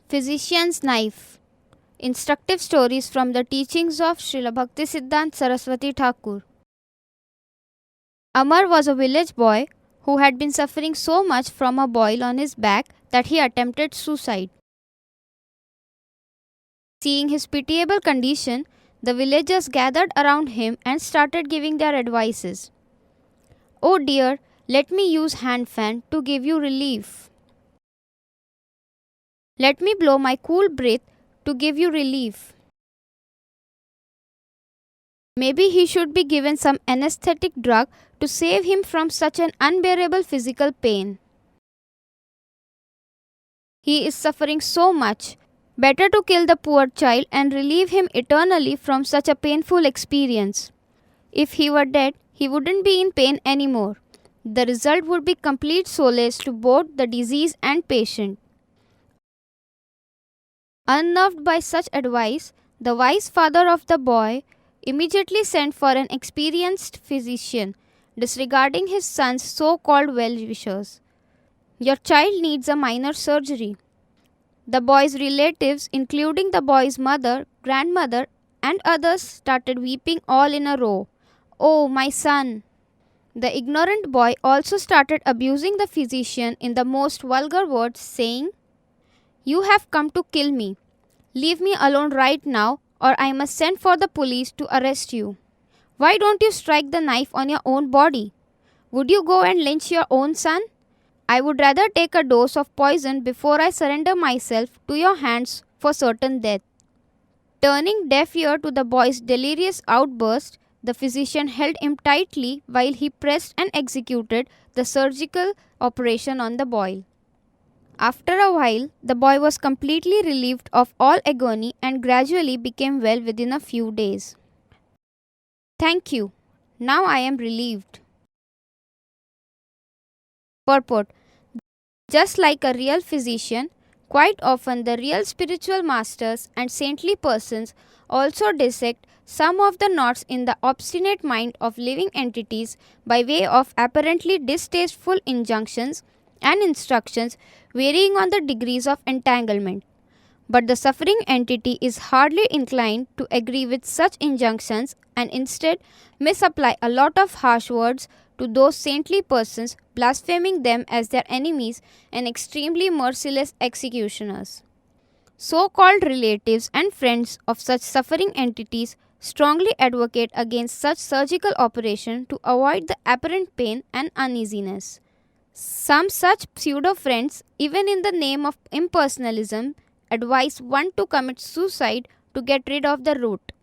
Physician's Knife. Instructive stories from the teachings of Srila Bhaktisiddhanta Saraswati Thakur. Amar was a village boy who had been suffering so much from a boil on his back that he attempted suicide. Seeing his pitiable condition, the villagers gathered around him and started giving their advices. "Oh dear, let me use hand fan to give you relief. Let me blow my cool breath to give you relief. Maybe he should be given some anesthetic drug to save him from such an unbearable physical pain. He is suffering so much. Better to kill the poor child and relieve him eternally from such a painful experience. If he were dead, he wouldn't be in pain anymore. The result would be complete solace to both the disease and patient." Unnerved by such advice, the wise father of the boy immediately sent for an experienced physician, disregarding his son's so-called well-wishers. "Your child needs a minor surgery." The boy's relatives, including the boy's mother, grandmother, and others, started weeping all in a row. "Oh, my son!" The ignorant boy also started abusing the physician in the most vulgar words, saying, "You have come to kill me. Leave me alone right now, or I must send for the police to arrest you. Why don't you strike the knife on your own body? Would you go and lynch your own son? I would rather take a dose of poison before I surrender myself to your hands for certain death." Turning deaf ear to the boy's delirious outburst, the physician held him tightly while he pressed and executed the surgical operation on the boy. After a while, the boy was completely relieved of all agony and gradually became well within a few days. Thank you. Now I am relieved. Purport: just like a real physician, quite often the real spiritual masters and saintly persons also dissect some of the knots in the obstinate mind of living entities by way of apparently distasteful injunctions and instructions varying on the degrees of entanglement. But the suffering entity is hardly inclined to agree with such injunctions and instead misapply a lot of harsh words to those saintly persons, blaspheming them as their enemies and extremely merciless executioners. So-called relatives and friends of such suffering entities strongly advocate against such surgical operation to avoid the apparent pain and uneasiness. Some such pseudo-friends, even in the name of impersonalism, advise one to commit suicide to get rid of the root.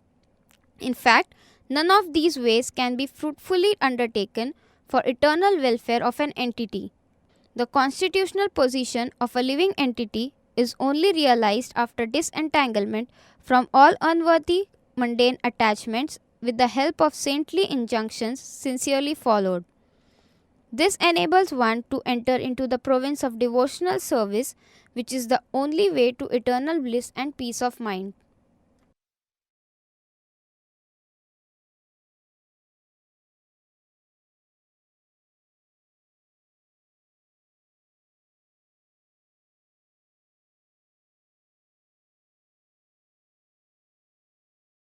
In fact, none of these ways can be fruitfully undertaken for eternal welfare of an entity. The constitutional position of a living entity is only realized after disentanglement from all unworthy mundane attachments with the help of saintly injunctions sincerely followed. This enables one to enter into the province of devotional service, which is the only way to eternal bliss and peace of mind.